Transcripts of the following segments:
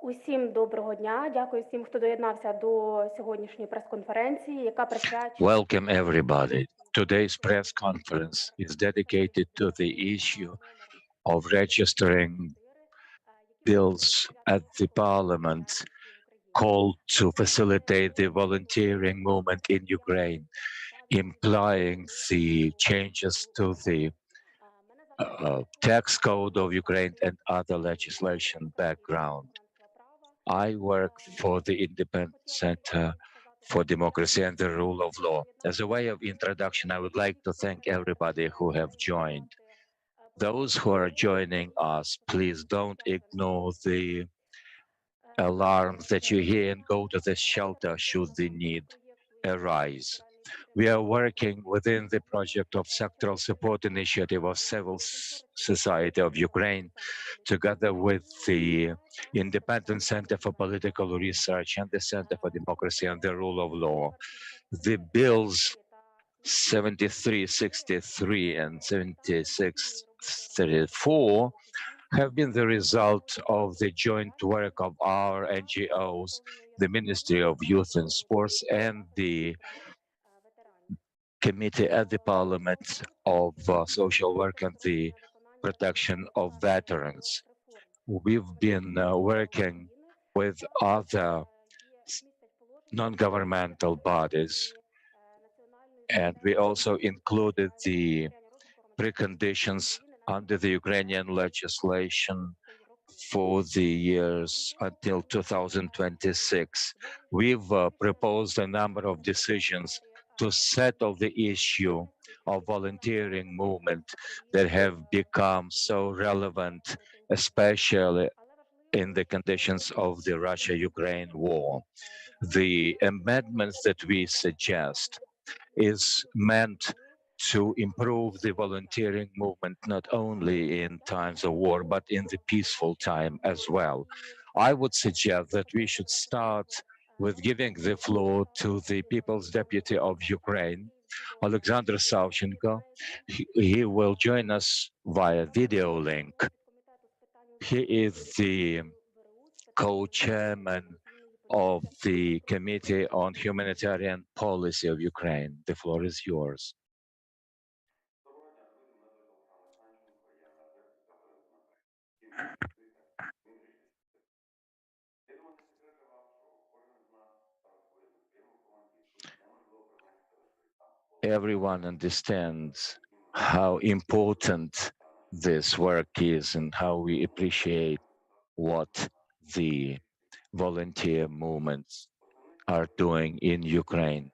Усім доброго дня. Дякую всім, хто доєднався до сьогоднішньої прес-конференції, яка присвячена... Welcome everybody. Today's press conference is dedicated to the issue of registering bills at the parliament called to facilitate the volunteering movement in Ukraine, implying the changes to the tax code of Ukraine and other legislation background. I work for the Independent Center for Democracy and the Rule of Law. As a way of introduction, I would like to thank everybody who have joined. Those who are joining us, please don't ignore the alarms that you hear and go to the shelter should the need arise. We are working within the project of Sectoral Support Initiative of Civil Society of Ukraine, together with the Independent Center for Political Research and the Center for Democracy and the Rule of Law. The bills 7363 and 7634 have been the result of the joint work of our NGOs, the Ministry of Youth and Sports, and the Committee at the Parliament of Social Work and the Protection of Veterans. We've been working with other non-governmental bodies, and we also included the preconditions under the Ukrainian legislation for the years until 2026. We've proposed a number of decisions to settle the issue of volunteering movement that have become so relevant, especially in the conditions of the Russia-Ukraine war. The amendments that we suggest is meant to improve the volunteering movement, not only in times of war, but in the peaceful time as well. I would suggest that we should start with giving the floor to the People's Deputy of Ukraine, Alexander Savchenko. He will join us via video link. He is the co-chairman of the Committee on Humanitarian Policy of Ukraine. The floor is yours. Everyone understands how important this work is and how we appreciate what the volunteer movements are doing in Ukraine.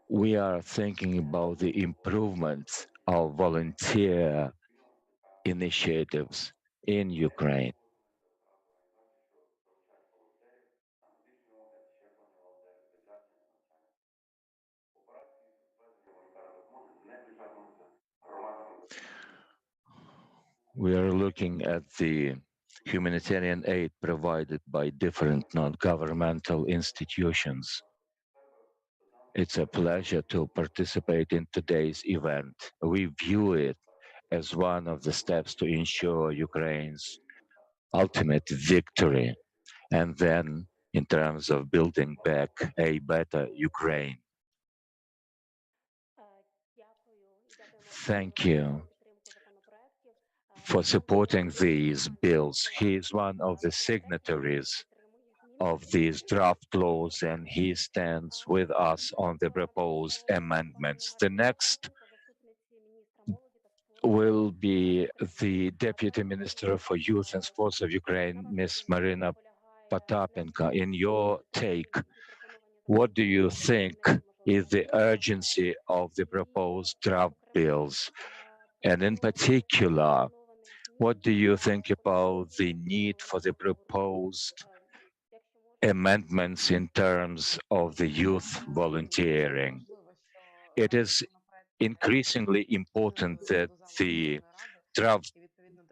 We are thinking about the improvements of volunteer initiatives in Ukraine. We are looking at the humanitarian aid provided by different non-governmental institutions. It's a pleasure to participate in today's event. We view it as one of the steps to ensure Ukraine's ultimate victory, and then in terms of building back a better Ukraine. Thank you for supporting these bills. He is one of the signatories of these draft laws, and he stands with us on the proposed amendments. The next will be the Deputy Minister for Youth and Sports of Ukraine, Ms. Maryna. Popatenko. In your take, what do you think is the urgency of the proposed draft bills? And in particular, what do you think about the need for the proposed amendments in terms of the youth volunteering? It is increasingly important that the draft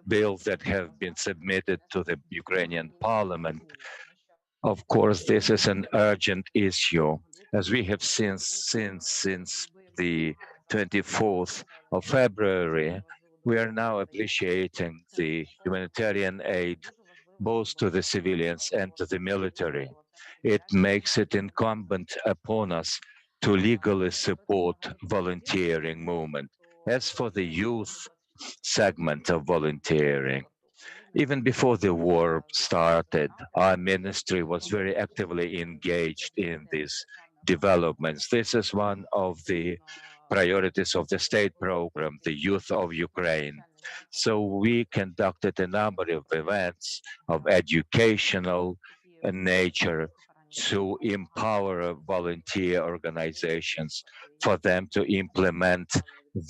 bills that have been submitted to the Ukrainian parliament, of course, this is an urgent issue, as we have seen since the 24th of February. We are now appreciating the humanitarian aid both to the civilians and to the military. It makes it incumbent upon us to legally support volunteering movement. As for the youth segment of volunteering, even before the war started, our ministry was very actively engaged in these developments. This is one of the priorities of the state program, the Youth of Ukraine. So we conducted a number of events of educational nature to empower volunteer organizations for them to implement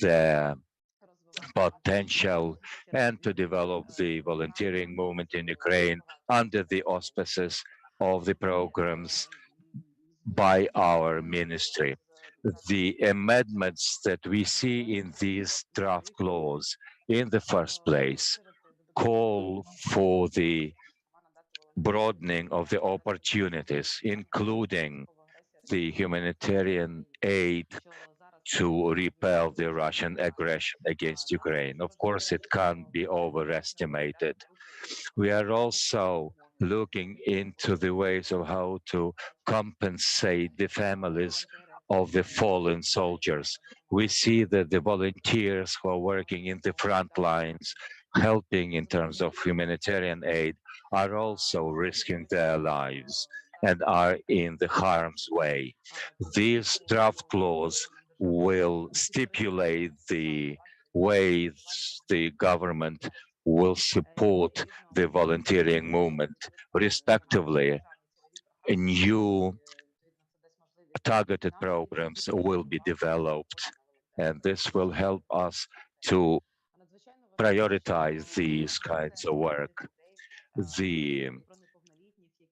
their potential and to develop the volunteering movement in Ukraine under the auspices of the programs by our ministry. The amendments that we see in this draft clause, in the first place, call for the broadening of the opportunities, including the humanitarian aid to repel the Russian aggression against Ukraine. Of course, it can't be overestimated. We are also looking into the ways of how to compensate the families of the fallen soldiers. We see that the volunteers who are working in the front lines, helping in terms of humanitarian aid, are also risking their lives and are in the harm's way. This draft clause will stipulate the ways the government will support the volunteering movement. Respectively, new targeted programs will be developed, and this will help us to prioritize these kinds of work. The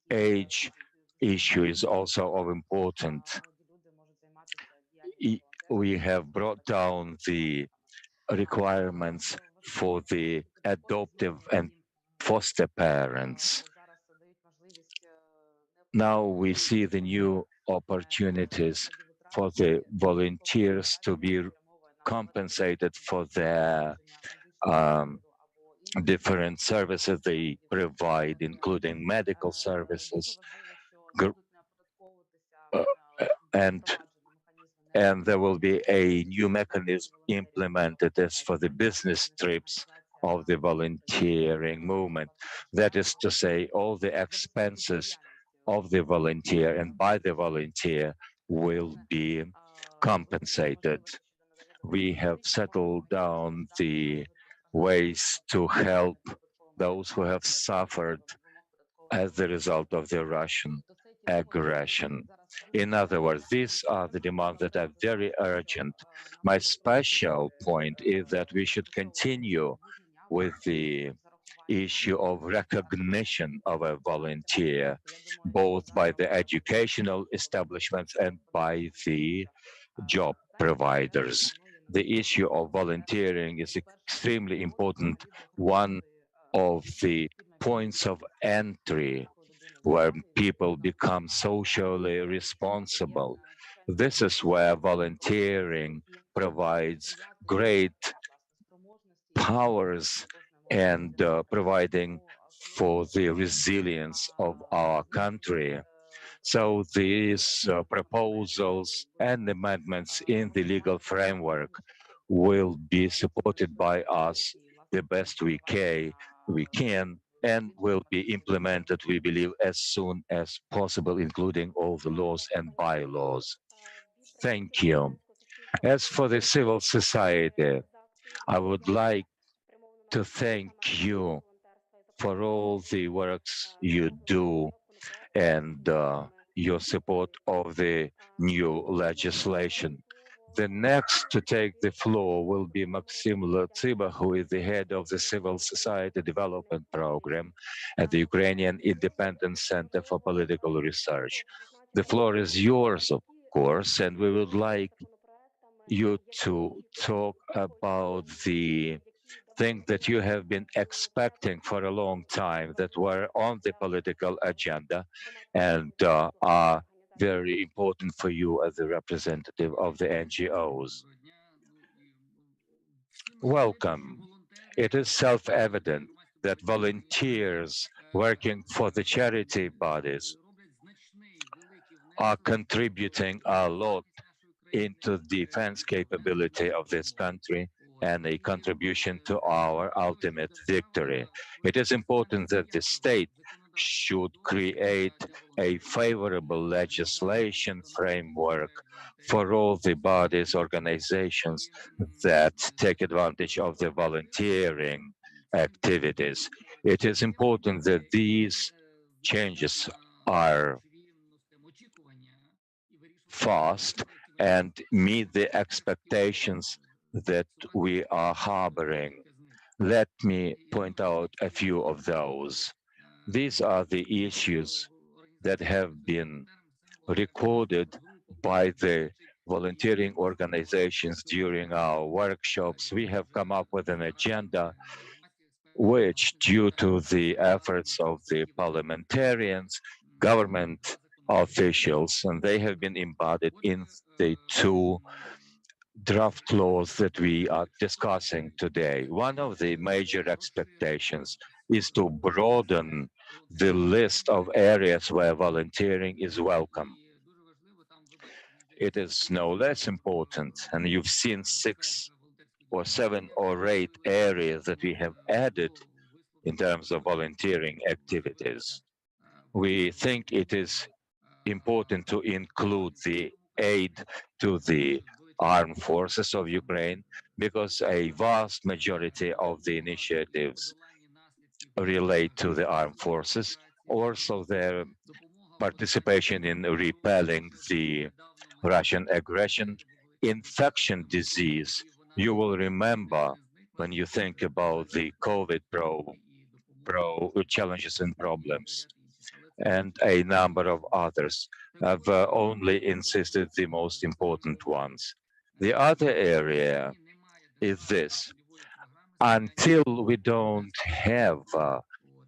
age issue is also of importance. We have brought down the requirements for the adoptive and foster parents. Now we see the new opportunities for the volunteers to be compensated for their um, different services they provide, including medical services, uh, and and there will be a new mechanism implemented as for the business trips of the volunteering movement. That is to say, all the expenses of the volunteer and by the volunteer will be compensated. We have settled down the ways to help those who have suffered as the result of the Russian aggression. In other words, these are the demands that are very urgent. My special point is that we should continue with the issue of recognition of a volunteer, both by the educational establishments and by the job providers. The issue of volunteering is extremely important, one of the points of entry where people become socially responsible. This is where volunteering provides great powers and providing for the resilience of our country. So these proposals and amendments in the legal framework will be supported by us the best we can and will be implemented, we believe, as soon as possible, including all the laws and bylaws. Thank you. As for the civil society, I would like to thank you for all the works you do and your support of the new legislation. The next to take the floor will be Maksym Latsyba, who is the head of the Civil Society Development Program at the Ukrainian Independent Center for Political Research. The floor is yours, of course, and we would like you to talk about the thing that you have been expecting for a long time that were on the political agenda and are very important for you as a representative of the NGOs. welcome. It is self-evident that volunteers working for the charity bodies are contributing a lot into the defense capability of this country and a contribution to our ultimate victory. It is important that the state should create a favorable legislation framework for all the bodies, organizations that take advantage of the volunteering activities. It is important that these changes are fast and meet the expectations that we are harboring. Let me point out a few of those. These are the issues that have been recorded by the volunteering organizations during our workshops. We have come up with an agenda which, due to the efforts of the parliamentarians, government officials, and they have been embodied in the two draft laws that we are discussing today. One of the major expectations is to broaden the list of areas where volunteering is welcome. It is no less important, and you've seen 6 or 7 or 8 areas that we have added in terms of volunteering activities. We think it is important to include the aid to the armed forces of Ukraine because a vast majority of the initiatives relate to the armed forces, also their participation in repelling the Russian aggression, infection disease. You will remember when you think about the COVID pro challenges and problems, and a number of others. I've only insisted the most important ones. The other area is this. Until we don't have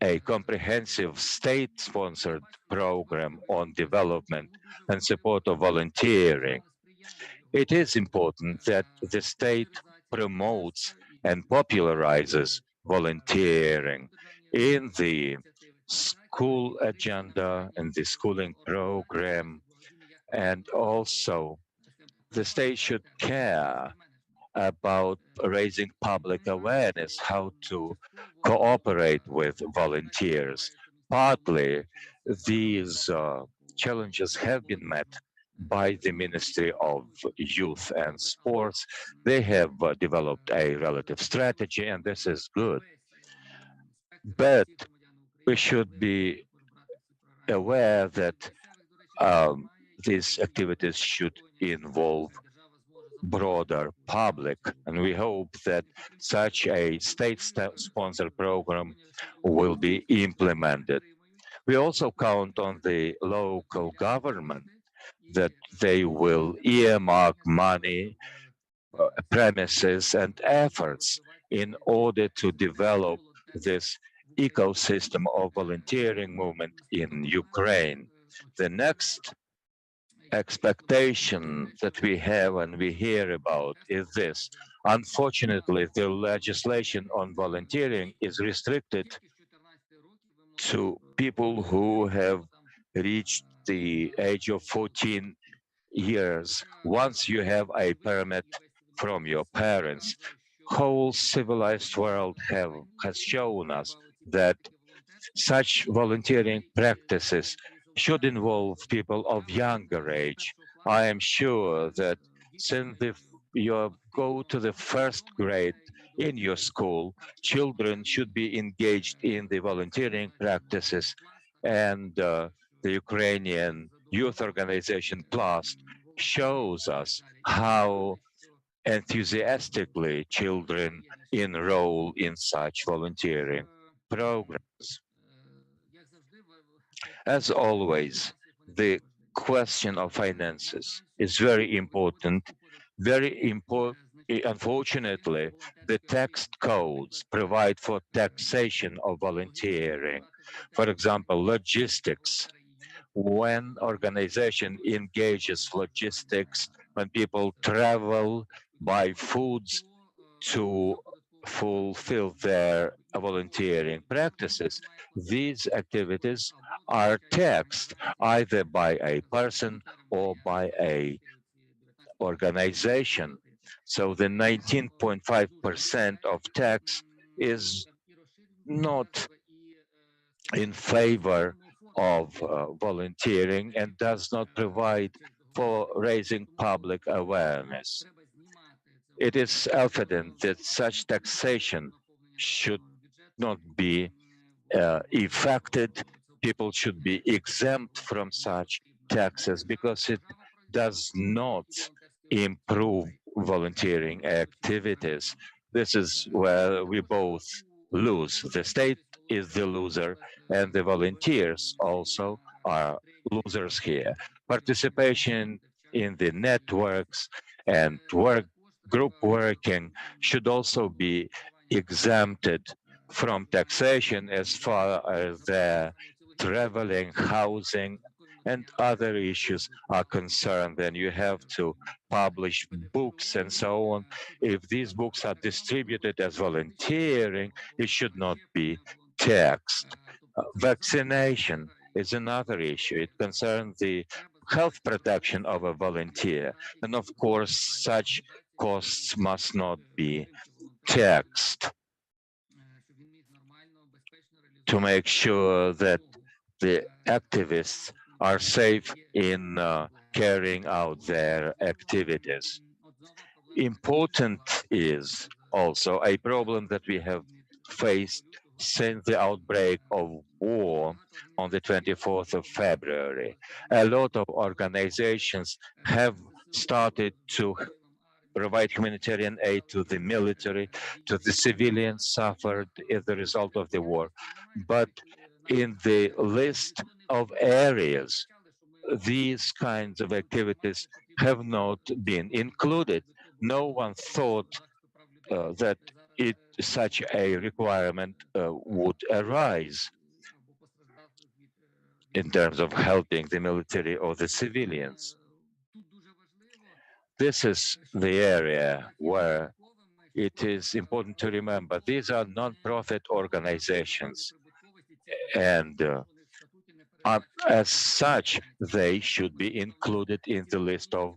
a comprehensive state-sponsored program on development and support of volunteering, it is important that the state promotes and popularizes volunteering in the school agenda and the schooling program, and also the state should care about raising public awareness how to cooperate with volunteers. Partly, these challenges have been met by the Ministry of Youth and Sports. They have developed a relative strategy, and this is good. But we should be aware that um, these activities should involve broader public, and we hope that such a state-sponsored program will be implemented. We also count on the local government that they will earmark money, premises, and efforts in order to develop this ecosystem of volunteering movement in Ukraine. The next expectation that we have and we hear about is this. Unfortunately, the legislation on volunteering is restricted to people who have reached the age of 14 years. Once you have a permit from your parents, whole civilized world has shown us that such volunteering practices should involve people of younger age. I am sure that since you go to the first grade in your school, children should be engaged in the volunteering practices, and the Ukrainian youth organization Plus shows us how enthusiastically children enroll in such volunteering programs. As always, the question of finances is very important. Very important. Unfortunately, the tax codes provide for taxation of volunteering. For example, logistics. When organization engages logistics, when people travel, buy foods, to fulfill their volunteering practices. These activities are taxed either by a person or by a organization. So the 19.5% of tax is not in favor of volunteering and does not provide for raising public awareness. It is evident that such taxation should not be affected. People should be exempt from such taxes because it does not improve volunteering activities. This is where we both lose. The state is the loser, and the volunteers also are losers here. Participation in the networks and group working should also be exempted from taxation as far as their traveling, housing, and other issues are concerned. Then you have to publish books and so on. If these books are distributed as volunteering, it should not be taxed. Vaccination is another issue. It concerns the health protection of a volunteer. And of course, such costs must not be taxed to make sure that the activists are safe in carrying out their activities. Important is also a problem that we have faced since the outbreak of war on the 24th of February. A lot of organizations have started to provide humanitarian aid to the military, to the civilians suffered as a result of the war. But in the list of areas, these kinds of activities have not been included. No one thought that such a requirement would arise in terms of helping the military or the civilians. This is the area where it is important to remember these are non-profit organizations, and as such, they should be included in the list of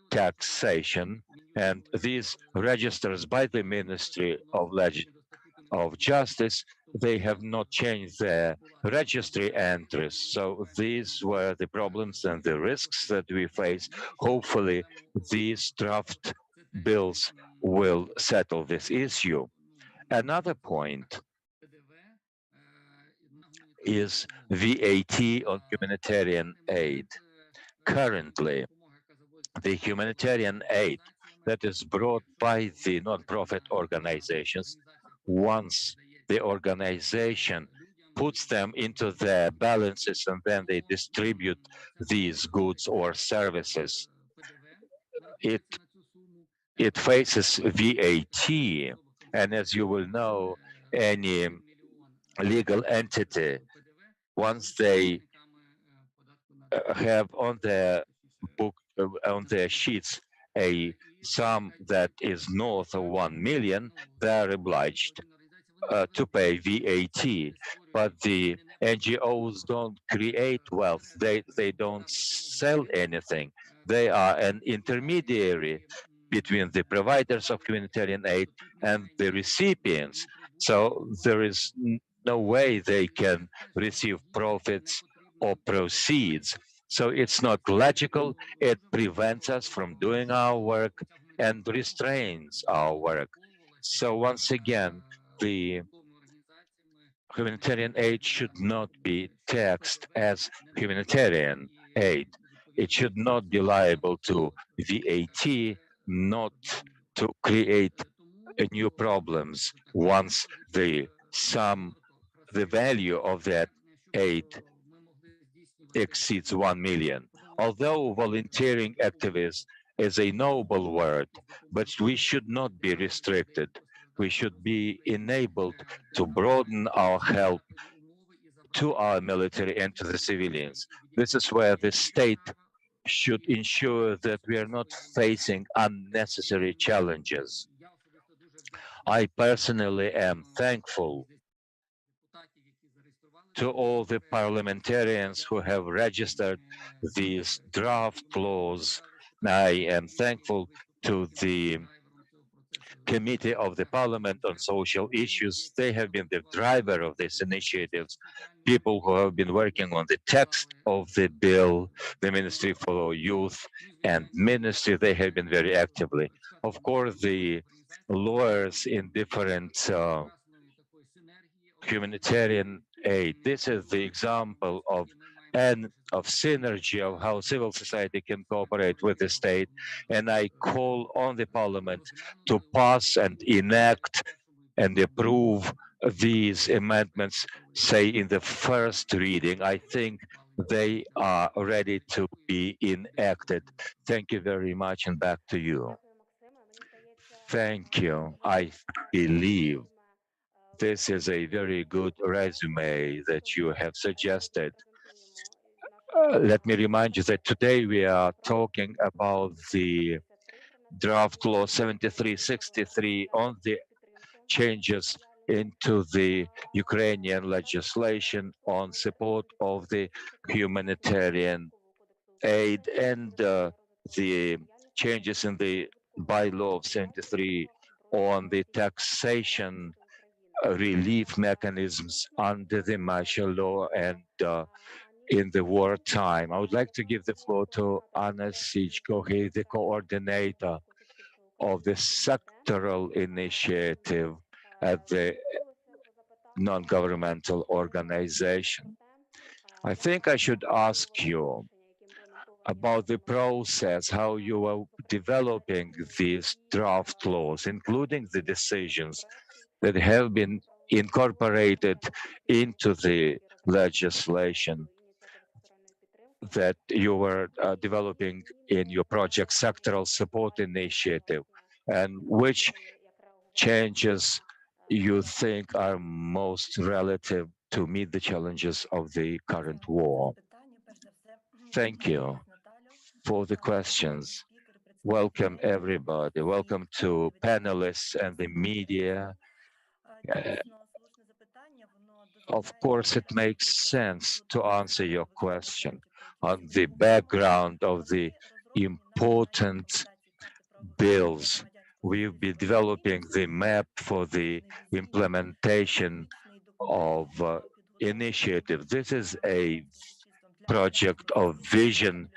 taxation. And these registers by the Ministry of Justice, they have not changed their registry entries. So these were the problems and the risks that we face. Hopefully, these draft bills will settle this issue. Another point is VAT on humanitarian aid. Currently, the humanitarian aid that is brought by the non-profit organizations, once the organization puts them into their balances and then they distribute these goods or services, it faces VAT. And as you will know, any legal entity, once they have on their book, on their sheets, a sum that is north of 1 million, they are obliged to pay VAT. But the NGOs don't create wealth. They don't sell anything. They are an intermediary between the providers of humanitarian aid and the recipients. So there is no way they can receive profits or proceeds. So it's not logical. It prevents us from doing our work and restrains our work. So once again, the humanitarian aid should not be taxed as humanitarian aid. It should not be liable to VAT, not to create new problems once the value of that aid exceeds 1 million. Although volunteering activism is a noble word, but we should not be restricted. We should be enabled to broaden our help to our military and to the civilians. This is where the state should ensure that we are not facing unnecessary challenges. I personally am thankful to all the parliamentarians who have registered these draft laws. I am thankful to the Committee of the Parliament on Social Issues. They have been the driver of these initiatives, people who have been working on the text of the bill, the Ministry for Youth and Ministry, they have been very actively. Of course, the lawyers in different humanitarian aid. This is the example of synergy of how civil society can cooperate with the state. And I call on the parliament to pass and enact and approve these amendments, say in the first reading. I think they are ready to be enacted. Thank you very much, and back to you. Thank you. I believe this is a very good resume that you have suggested. Let me remind you that today we are talking about the draft law 7363 on the changes into the Ukrainian legislation on support of the humanitarian aid and the changes in the bylaw of 73 on the taxation relief mechanisms under the martial law and in the wartime. I would like to give the floor to Anna Isichko, he is the coordinator of the sectoral initiative at the non-governmental organization. I think I should ask you about the process, how you are developing these draft laws, including the decisions that have been incorporated into the legislation that you were developing in your project sectoral support initiative, and which changes you think are most relative to meet the challenges of the current war. Thank you for the questions. Welcome everybody. Welcome to panelists and the media. Uh, Of course, it makes sense to answer your question on the background of the important bills. We'll be developing the map for the implementation of initiative. This is a project of vision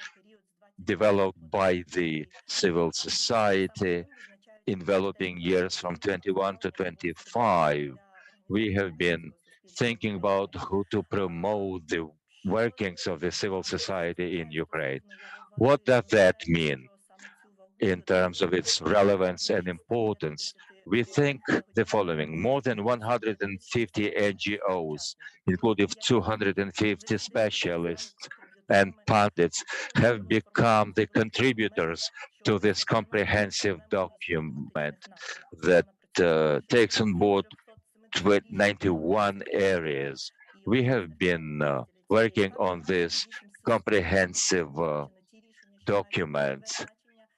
developed by the civil society, enveloping years from 21 to 25. We have been thinking about how to promote the workings of the civil society in Ukraine. What does that mean in terms of its relevance and importance? We think the following: more than 150 NGOs, including 250 specialists and pundits, have become the contributors to this comprehensive document that takes on board 91 areas. We have been working on this comprehensive document.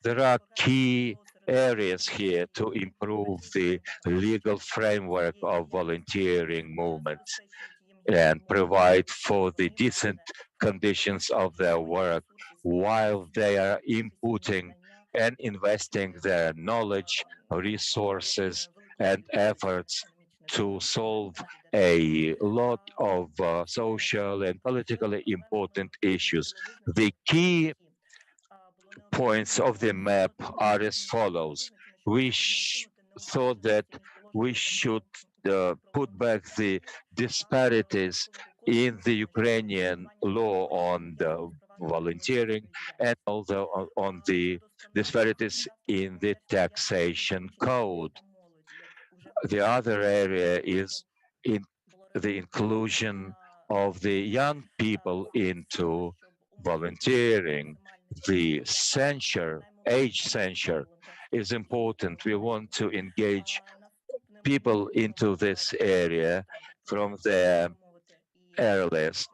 There are key areas here to improve the legal framework of volunteering movements and provide for the decent conditions of their work while they are inputting and investing their knowledge, resources, and efforts to solve a lot of social and politically important issues. The key points of the map are as follows. We thought that we should put back the disparities in the Ukrainian law on the volunteering and also on the disparities in the taxation code. The other area is in the inclusion of the young people into volunteering. The age censure is important. We want to engage people into this area from their earliest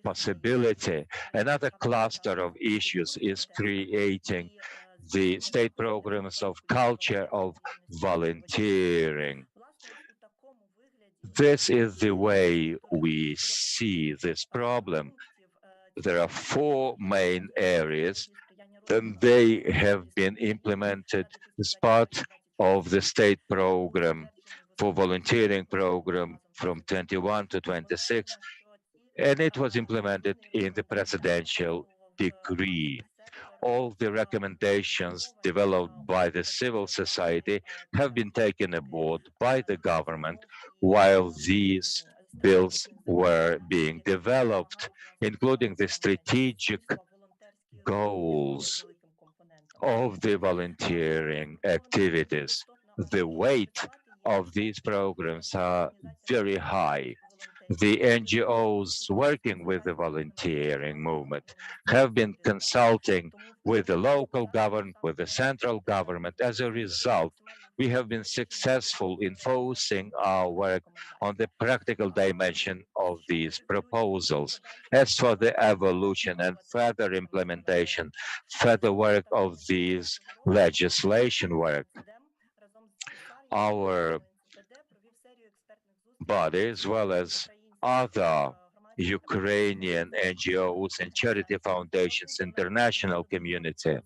possibility. Another cluster of issues is creating the state programs of culture of volunteering. This is the way we see this problem. There are four main areas, and they have been implemented as part of the state program for volunteering program from 21 to 26, and it was implemented in the presidential decree. All the recommendations developed by the civil society have been taken aboard by the government while these bills were being developed, including the strategic goals of the volunteering activities. The weight of these programs are very high. The NGOs working with the volunteering movement have been consulting with the local government, with the central government. As a result, we have been successful in focusing our work on the practical dimension of these proposals. As for the evolution and further implementation, further work of these legislation work, our body, as well as other Ukrainian NGOs and charity foundations, international community,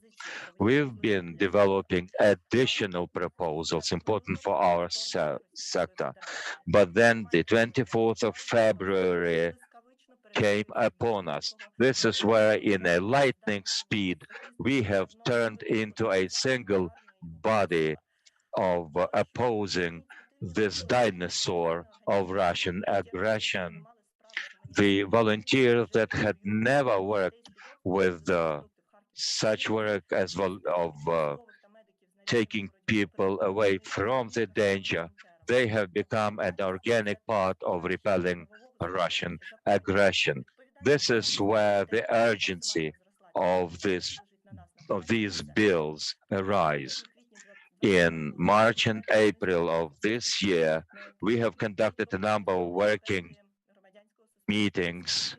we've been developing additional proposals important for our sector. But then the 24th of February came upon us. This is where, in a lightning speed, we have turned into a single body of opposing this dinosaur of Russian aggression. The volunteers that had never worked with such work as taking people away from the danger, they have become an organic part of repelling Russian aggression. This is where the urgency of these bills arise. In March and April of this year, we have conducted a number of working meetings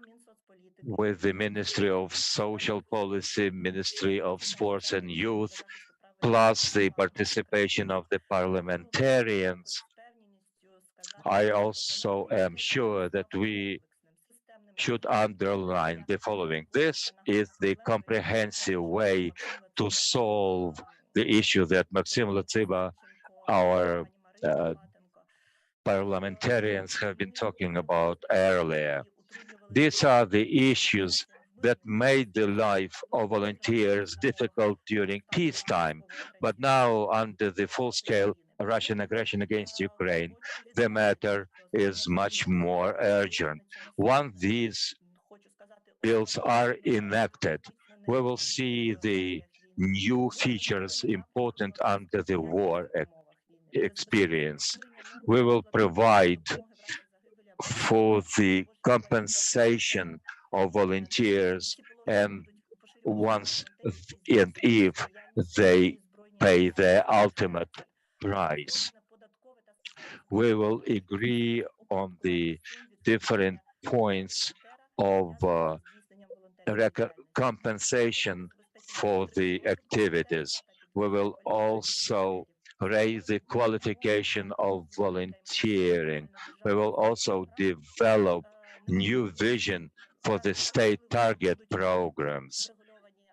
with the Ministry of Social Policy, Ministry of Sports and Youth, plus the participation of the parliamentarians. I also am sure that we should underline the following. This is the comprehensive way to solve the issue that Maksym, Latsyba, our parliamentarians have been talking about earlier. These are the issues that made the life of volunteers difficult during peacetime, but now under the full-scale Russian aggression against Ukraine, the matter is much more urgent. Once these bills are enacted, we will see the new features important under the war experience. We will provide for the compensation of volunteers, and once and if they pay their ultimate price. We will agree on the different points of compensation for the activities. We will also raise the qualification of volunteering. We will also develop new vision for the state target programs.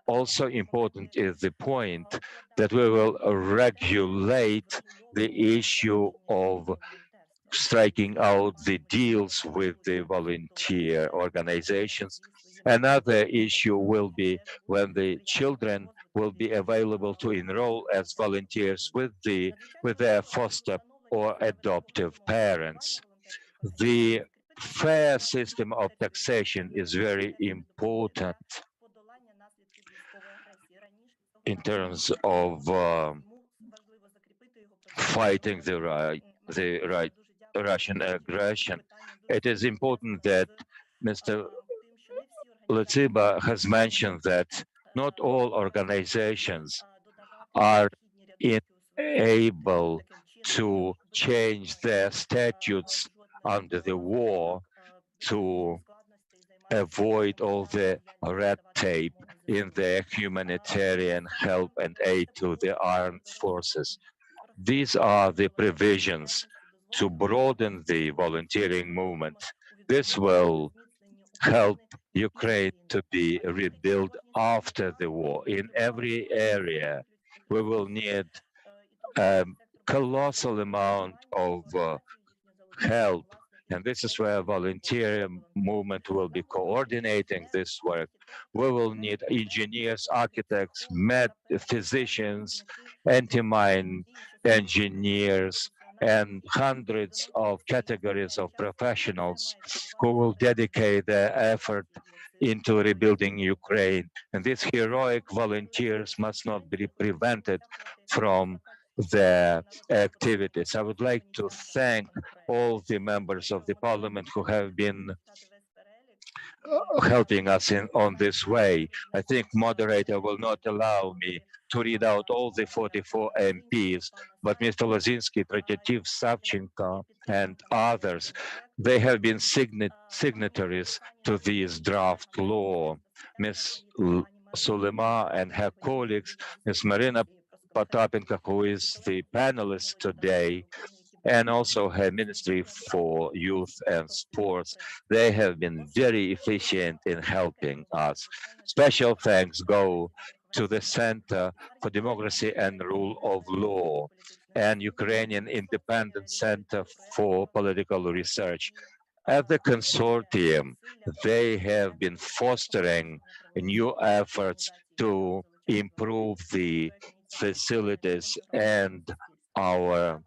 Also important is the point that we will regulate the issue of striking out the deals with the volunteer organizations. Another issue will be when the children will be available to enroll as volunteers with their foster or adoptive parents. The fair system of taxation is very important in terms of fighting the Russian aggression. It is important that Mr. Latsyba has mentioned that not all organizations are able to change their statutes under the war to avoid all the red tape in the humanitarian help and aid to the armed forces. These are the provisions to broaden the volunteering movement. This will help Ukraine to be rebuilt after the war in every area. We will need a colossal amount of help. And this is where volunteer movement will be coordinating this work. We will need engineers, architects, physicians, anti-mine engineers, and hundreds of categories of professionals who will dedicate their effort into rebuilding Ukraine. And these heroic volunteers must not be prevented from their activities. I would like to thank all the members of the parliament who have been helping us on this way. I think moderator will not allow me to read out all the 44 MPs, but Mr. Lozynsky, Protetiv, Savchenko, and others, they have been signatories to this draft law. Ms. Sulema and her colleagues, Ms. Maryna Popatenko, who is the panelist today, and also her Ministry for Youth and Sports. They have been very efficient in helping us. Special thanks go to the Center for Democracy and Rule of Law and Ukrainian Independent Center for Political Research. At the consortium, they have been fostering new efforts to improve the facilities and our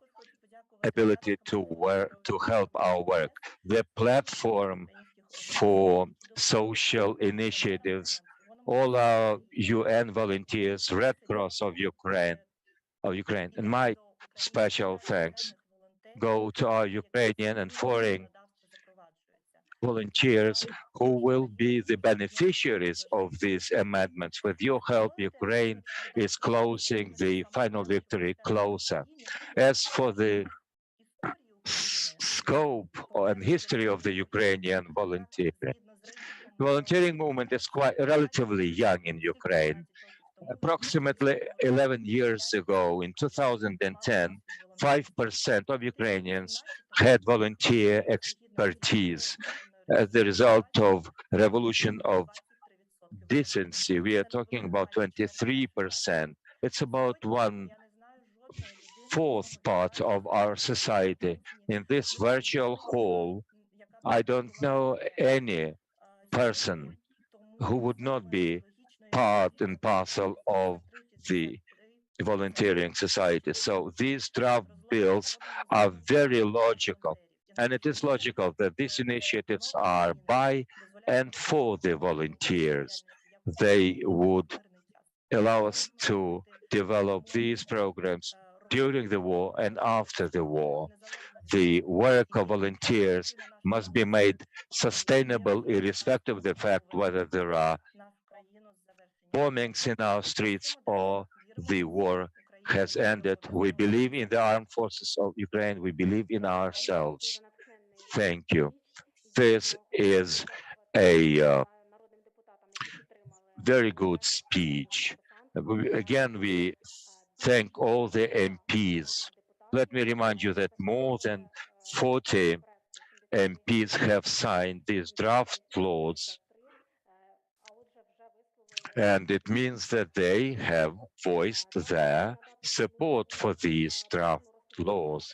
ability to work, to help our work. The platform for social initiatives, all our UN volunteers, Red Cross of Ukraine, and my special thanks go to our Ukrainian and foreign volunteers who will be the beneficiaries of these amendments. With your help, Ukraine is closing the final victory closer. As for the scope and history of the Ukrainian volunteering. Volunteering movement is quite relatively young in Ukraine. Approximately 11 years ago, in 2010, 5% of Ukrainians had volunteer expertise. As the result of revolution of decency, we are talking about 23%. It's about one fourth part of our society. In this virtual hall, I don't know any person who would not be part and parcel of the volunteering society. So these draft bills are very logical. And it is logical that these initiatives are by and for the volunteers. They would allow us to develop these programs during the war and after the war. The work of volunteers must be made sustainable irrespective of the fact whether there are bombings in our streets or the war has ended. We believe in the armed forces of Ukraine. We believe in ourselves. Thank you. This is a very good speech. Again, we thank all the MPs. Let me remind you that more than 40 MPs have signed these draft laws, and it means that they have voiced their support for these draft laws.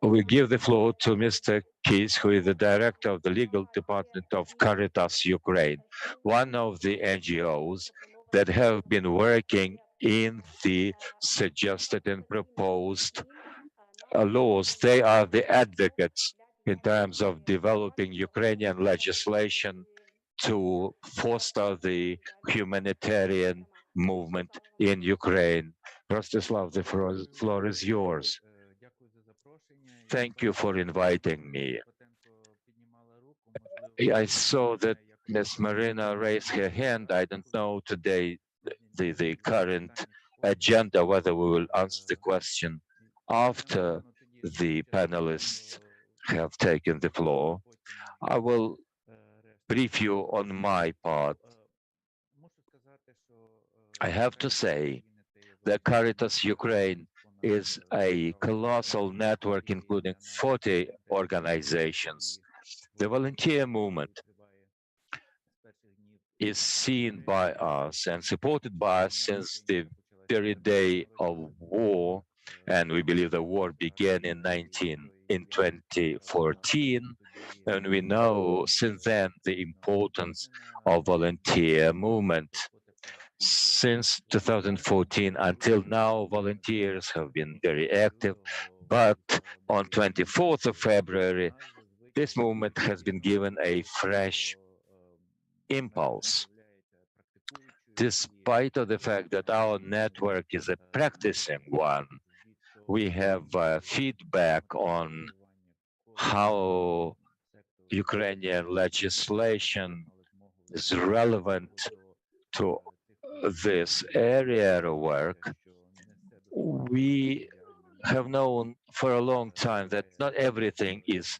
We give the floor to Mr. Keys, who is the director of the legal department of Caritas Ukraine, one of the NGOs that have been working in the suggested and proposed laws. They are the advocates in terms of developing Ukrainian legislation to foster the humanitarian movement in Ukraine. Rostyslav, the floor is yours. Thank you for inviting me. I saw that Ms. Maryna raised her hand. I don't know today the current agenda, whether we will answer the question after the panelists have taken the floor. I will brief you on my part. I have to say that Caritas Ukraine is a colossal network including 40 organizations. The volunteer movement is seen by us and supported by us since the very day of war, and we believe the war began in 2014, and we know since then the importance of volunteer movement. Since 2014 until now, volunteers have been very active, but on 24th of February, this movement has been given a fresh impulse. Despite of the fact that our network is a practicing one, we have feedback on how Ukrainian legislation is relevant to this area of work. We have known for a long time that not everything is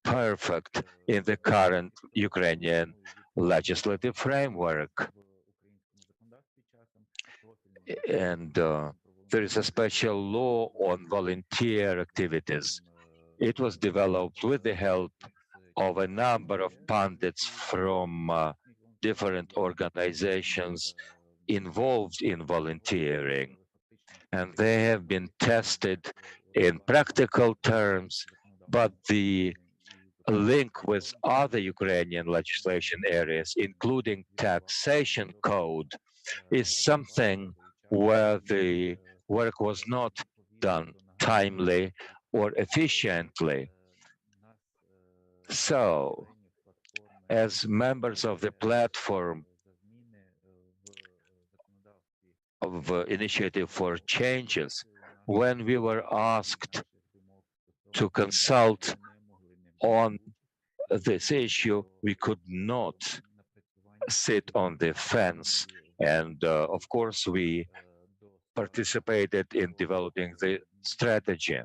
perfect in the current Ukrainian legislative framework. And there is a special law on volunteer activities. It was developed with the help of a number of pundits from different organizations involved in volunteering. And they have been tested in practical terms, but the link with other Ukrainian legislation areas, including taxation code, is something where the work was not done timely or efficiently. So, as members of the platform of Initiative for Changes, when we were asked to consult on this issue, we could not sit on the fence. And of course, we participated in developing the strategy.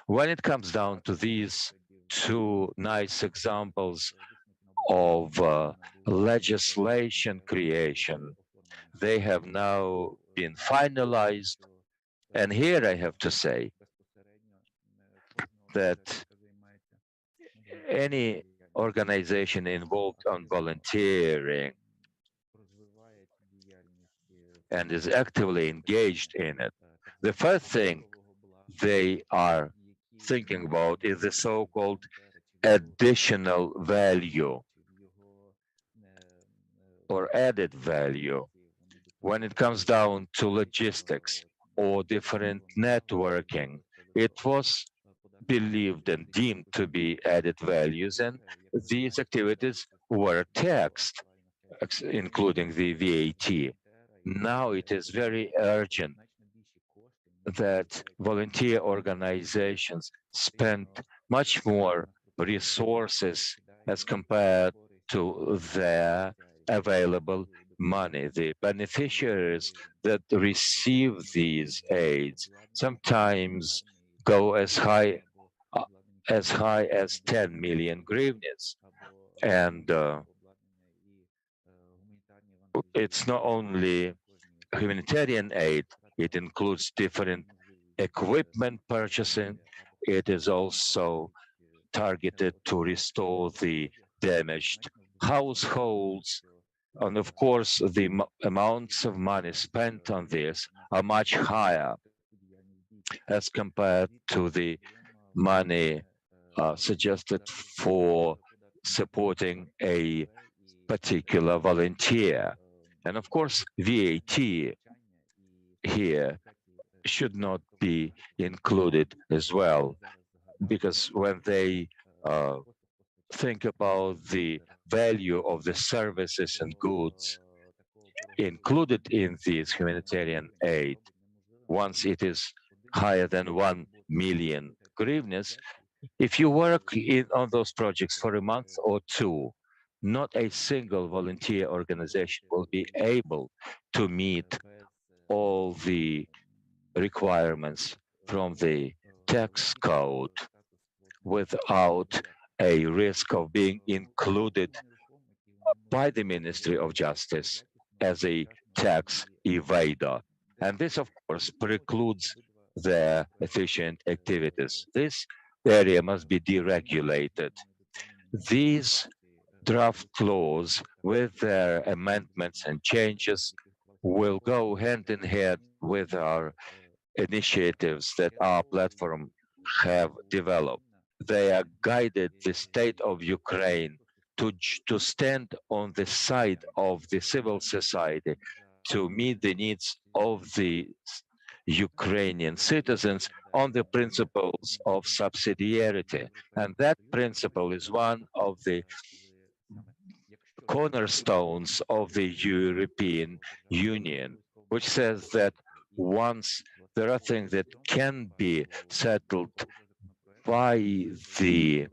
When it comes down to these two nice examples of legislation creation, they have now been finalized. And here I have to say that any organization involved on volunteering and is actively engaged in it, the first thing they are thinking about is the so-called additional value or added value. When it comes down to logistics or different networking, it was believed and deemed to be added values, and these activities were taxed, including the VAT. Now it is very urgent that volunteer organizations spend much more resources as compared to their available money. The beneficiaries that receive these aids sometimes go as high as 10 million hryvnias. And it's not only humanitarian aid, it includes different equipment purchasing. It is also targeted to restore the damaged households. And of course, the amounts of money spent on this are much higher as compared to the money suggested for supporting a particular volunteer. And of course, VAT here should not be included as well, because when they think about the value of the services and goods included in this humanitarian aid, once it is higher than 1 million hryvnias, if you work on those projects for a month or two, not a single volunteer organization will be able to meet all the requirements from the tax code without a risk of being included by the Ministry of Justice as a tax evader. And this, of course, precludes their efficient activities. This area must be deregulated. These draft laws, with their amendments and changes, will go hand in hand with our initiatives that our platform have developed. They are guided the state of Ukraine to stand on the side of the civil society to meet the needs of the Ukrainian citizens on the principles of subsidiarity. And that principle is one of the cornerstones of the European Union, which says that once there are things that can be settled by the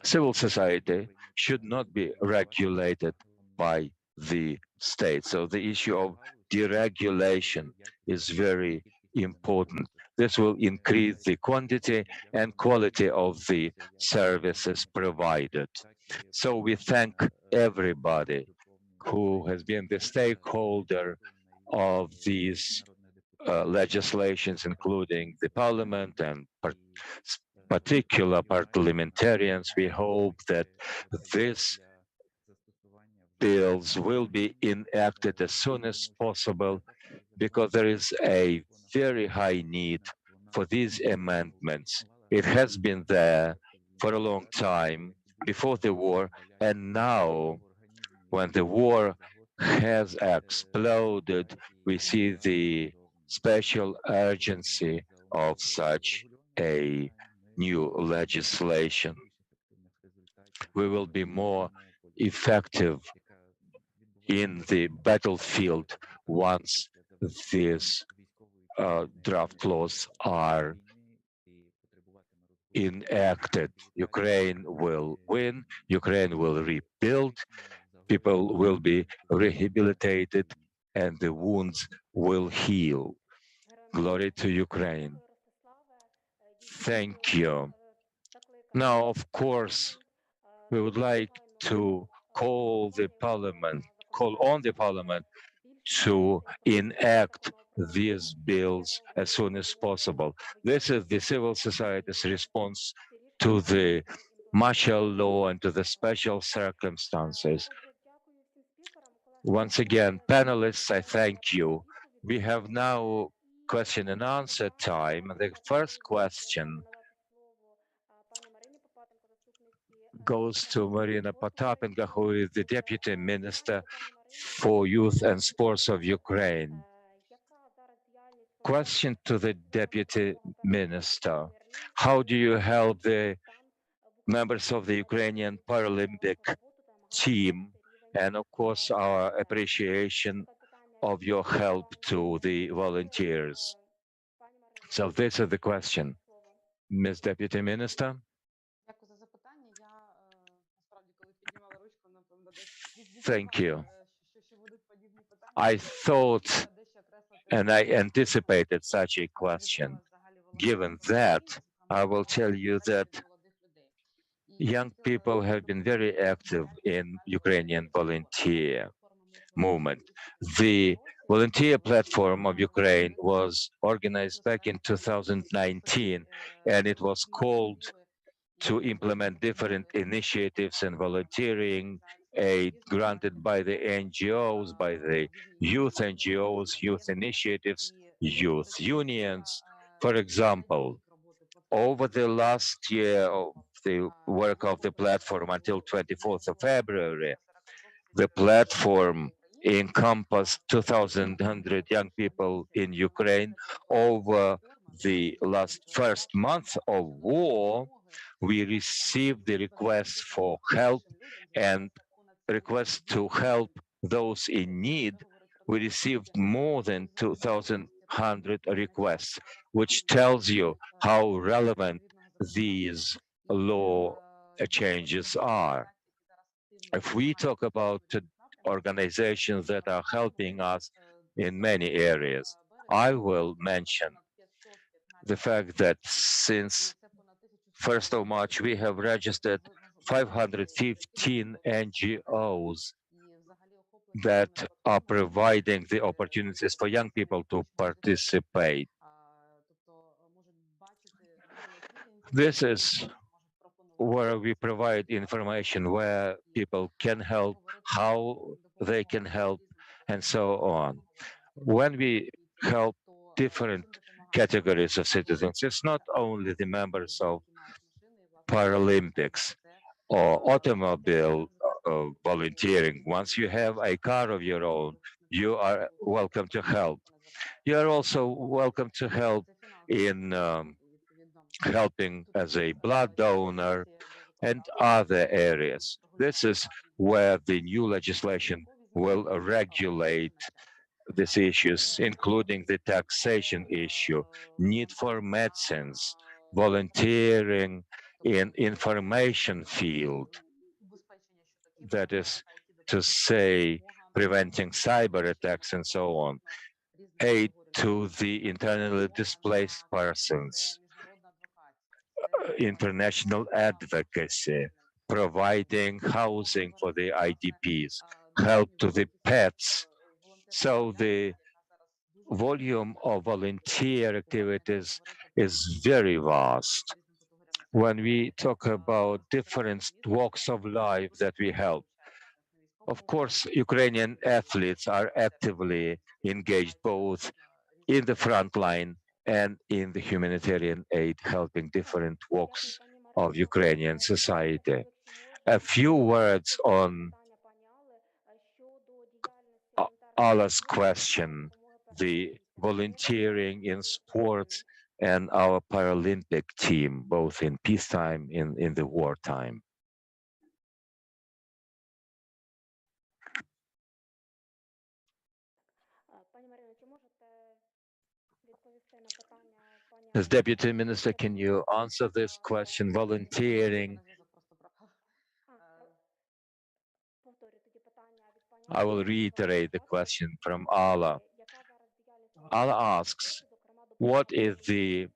civil society, should not be regulated by the state. So the issue of deregulation is very important. This will increase the quantity and quality of the services provided. So we thank everybody who has been the stakeholder of these legislations, including the parliament and particular parliamentarians. We hope that these bills will be enacted as soon as possible, because there is a very high need for these amendments. It has been there for a long time before the war, and now, when the war has exploded, we see the special urgency of such a new legislation. We will be more effective in the battlefield once these draft laws are enacted. Ukraine will win, Ukraine will rebuild, people will be rehabilitated, and the wounds will heal. Glory to Ukraine. Thank you. Now, of course, we would like to call on the parliament to enact these bills as soon as possible. This is the civil society's response to the martial law and to the special circumstances. Once again, panelists, I thank you. We have now question and answer time. The first question goes to Maryna Popatenko, who is the Deputy Minister for Youth and Sports of Ukraine. Question to the Deputy Minister: how do you help the members of the Ukrainian Paralympic team, and of course our appreciation of your help to the volunteers? So this is the question. Ms. Deputy Minister. Thank you. I thought and I anticipated such a question. Given that, I will tell you that young people have been very active in Ukrainian volunteer movement. The volunteer platform of Ukraine was organized back in 2019, and it was called to implement different initiatives and volunteering aid granted by the NGOs, by the youth NGOs, youth initiatives, youth unions. For example, over the last year of the work of the platform until 24th of February, the platform encompassed 2,100 young people in Ukraine. Over the first month of war, we received the requests for help and requests to help those in need. We received more than 2,100 requests, which tells you how relevant these law changes are. If we talk about organizations that are helping us in many areas, I will mention the fact that since 1st of March, we have registered 515 NGOs, that are providing the opportunities for young people to participate. This is where we provide information where people can help, how they can help, and so on. When we help different categories of citizens, it's not only the members of Paralympics or automobile volunteering. Once you have a car of your own, you are welcome to help. You are also welcome to help in helping as a blood donor and other areas. This is where the new legislation will regulate these issues, including the taxation issue, need for medicines, volunteering in information field, that is to say, preventing cyber attacks and so on, aid to the internally displaced persons, international advocacy, providing housing for the IDPs, help to the pets. So the volume of volunteer activities is very vast. When we talk about different walks of life that we help, of course, Ukrainian athletes are actively engaged both in the front line and in the humanitarian aid, helping different walks of Ukrainian society. A few words on Allah's question, the volunteering in sports and our Paralympic team, both in peacetime and in the wartime. As Deputy Minister, can you answer this question? Volunteering. I will reiterate the question from Allah. Allah asks, what is the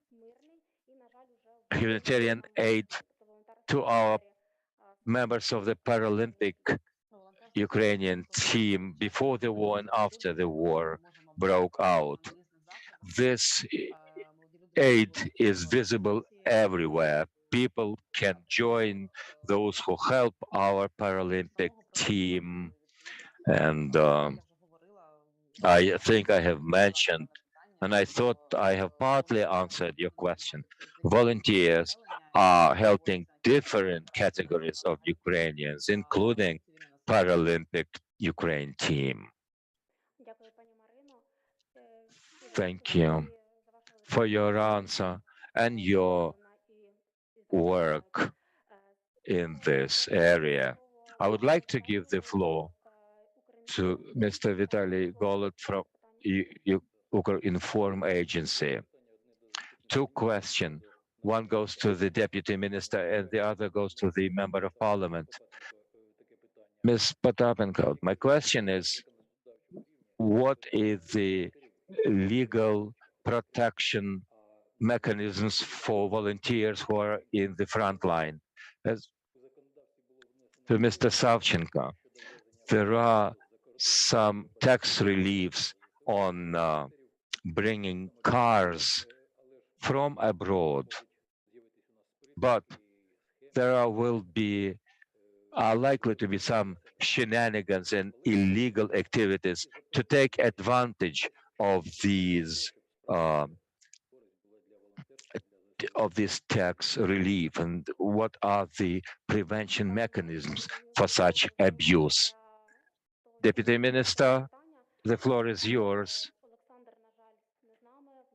humanitarian aid to our members of the Paralympic Ukrainian team before the war and after the war broke out? This aid is visible everywhere. People can join those who help our Paralympic team. And I think I have mentioned, and I thought I have partly answered your question. Volunteers are helping different categories of Ukrainians, including Paralympic Ukraine team. Thank you for your answer and your work in this area. I would like to give the floor to Mr. Vitaly Golod from Ukrinform Agency. Two questions. One goes to the Deputy Minister and the other goes to the Member of Parliament. Ms. Popatenko, my question is, what is the legal protection mechanisms for volunteers who are in the front line? As to Mr. Savchenko, there are some tax reliefs on bringing cars from abroad, but there will be are likely to be some shenanigans and illegal activities to take advantage of these of this tax relief, and what are the prevention mechanisms for such abuse? Deputy Minister, the floor is yours.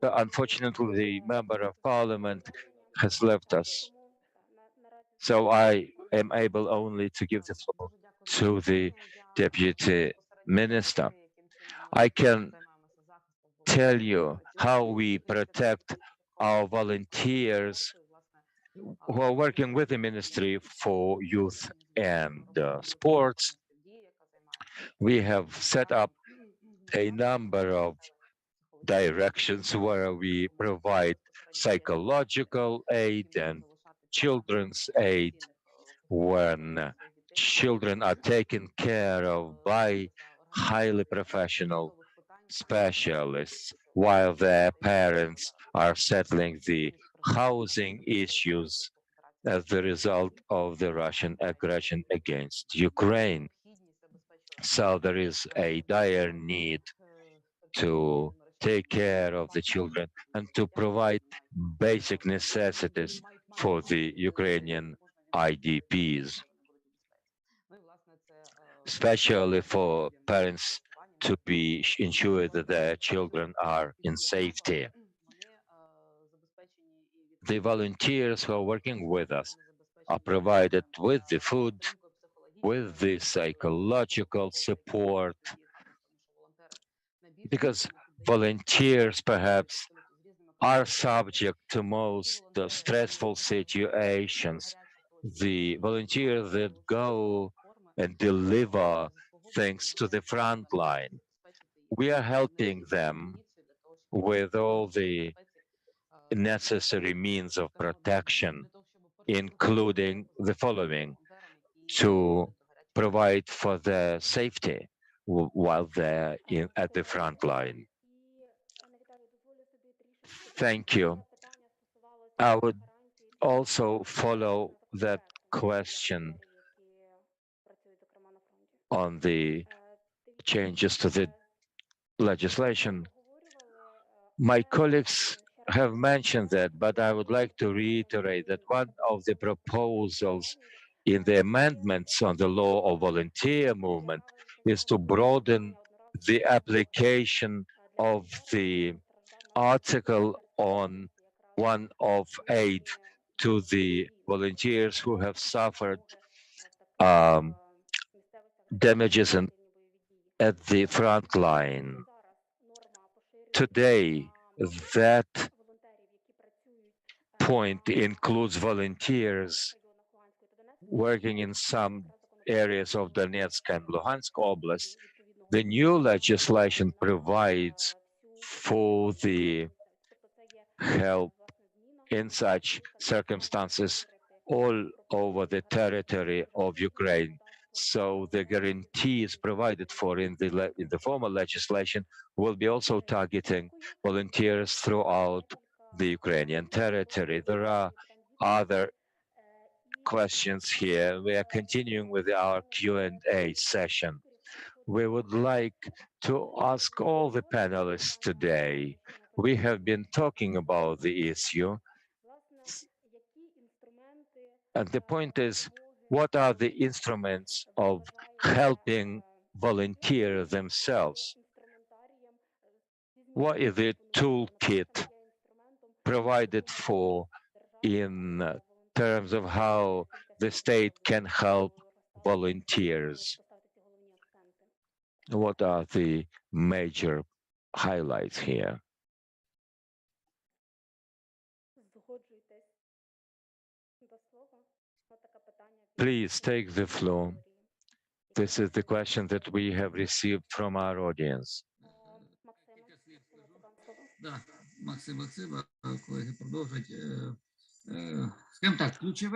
Unfortunately, the Member of Parliament has left us, so I am able only to give the floor to the Deputy Minister. I can tell you how we protect our volunteers who are working with the Ministry for Youth and Sports. We have set up a number of directions where we provide psychological aid and children's aid when children are taken care of by highly professional specialists while their parents are settling the housing issues as the result of the Russian aggression against Ukraine. So there is a dire need to take care of the children and to provide basic necessities for the Ukrainian IDPs, especially for parents to be ensured that their children are in safety. The volunteers who are working with us are provided with the food, with the psychological support, because volunteers perhaps are subject to most stressful situations. The volunteers that go and deliver things to the front line, we are helping them with all the necessary means of protection, including the following: to provide for their safety while they're at the front line. Thank you. I would also follow that question on the changes to the legislation. My colleagues have mentioned that, but I would like to reiterate that one of the proposals in the amendments on the law of volunteer movement is to broaden the application of the article on one-off aid to the volunteers who have suffered damages at the front line. Today, that point includes volunteers working in some areas of Donetsk and Luhansk Oblast. The new legislation provides for the help in such circumstances all over the territory of Ukraine. So the guarantees provided for in the former legislation will be also targeting volunteers throughout the Ukrainian territory. There are other questions here. We are continuing with our Q&A session. We would like to ask all the panelists today. We have been talking about the issue, and the point is, what are the instruments of helping volunteer themselves? What is the toolkit provided for in terms of how the state can help volunteers? What are the major highlights here? Please take the floor. This is the question that we have received from our audience.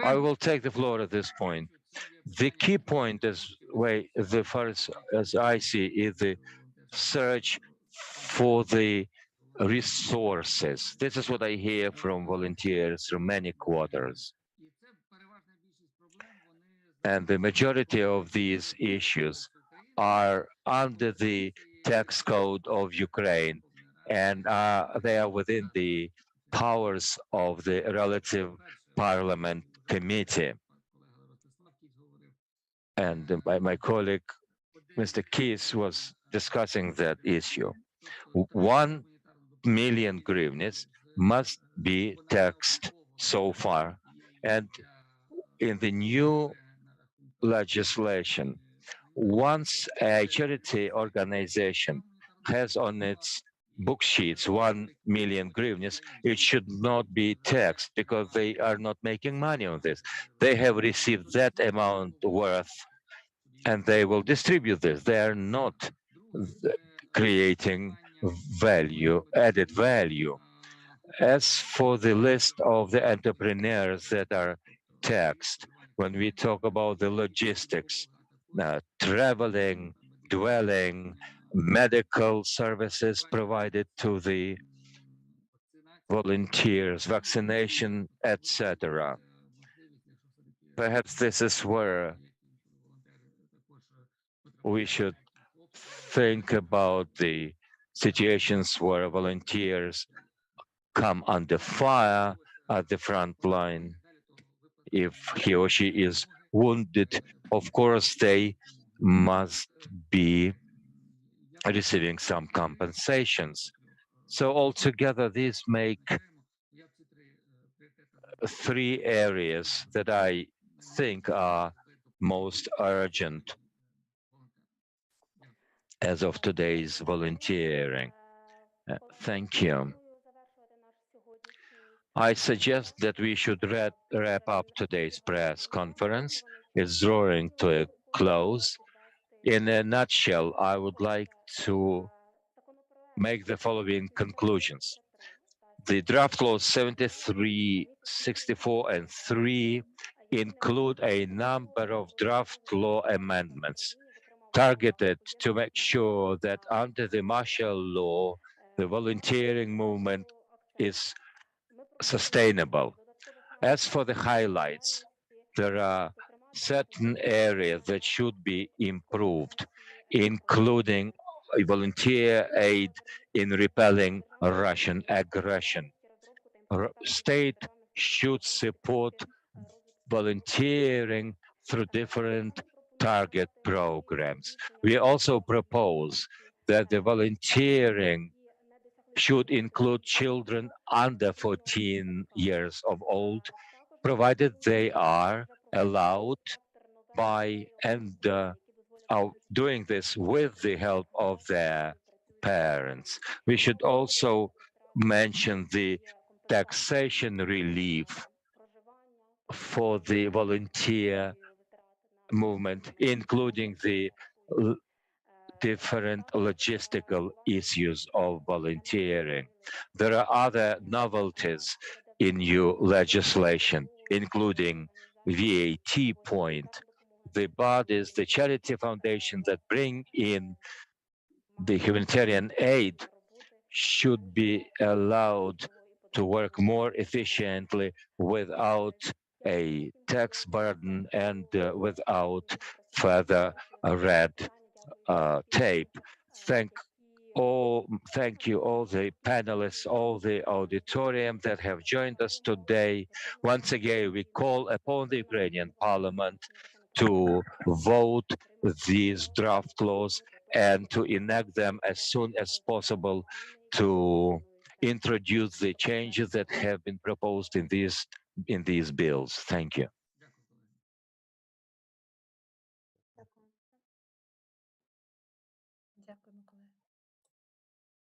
I will take the floor at this point. The key point is, the first, as I see, is the search for the resources. This is what I hear from volunteers from many quarters. And the majority of these issues are under the tax code of Ukraine, and they are within the powers of the relative parliament committee. And my colleague, Mr. Keys, was discussing that issue. 1 million hryvnias must be taxed so far. And in the new legislation, once a charity organization has on its book sheets 1 million hryvnias, it should not be taxed because they are not making money on this. They have received that amount worth and they will distribute this. They are not creating value, added value. As for the list of the entrepreneurs that are taxed, when we talk about the logistics, traveling dwelling, medical services provided to the volunteers, vaccination, etc. Perhaps this is where we should think about the situations where volunteers come under fire at the front line. If he or she is wounded, of course, they must be receiving some compensations. So altogether, these make three areas that I think are most urgent as of today's volunteering. Thank you. I suggest that we should wrap up today's press conference. It's drawing to a close. In a nutshell, I would like to make the following conclusions. The draft laws 73, 64, and 3 include a number of draft law amendments targeted to make sure that under the martial law, the volunteering movement is sustainable. As for the highlights, there are certain areas that should be improved, including volunteer aid in repelling Russian aggression. State should support volunteering through different target programs. We also propose that the volunteering should include children under 14 years of old, provided they are allowed by and are doing this with the help of their parents. We should also mention the taxation relief for the volunteer movement, including the different logistical issues of volunteering. There are other novelties in new legislation, including VAT point. The bodies, the charity foundations that bring in the humanitarian aid should be allowed to work more efficiently without a tax burden and without further red tape. Thank you all the panelists, all the auditorium that have joined us today. Once again, we call upon the Ukrainian Parliament to vote these draft laws and to enact them as soon as possible to introduce the changes that have been proposed in these bills. Thank you.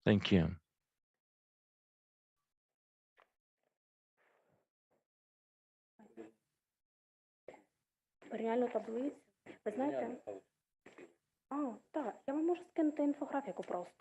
Thank you. Порівняльну таблицю. Ви знаєте? Так, я вам можу скинути інфографіку просто.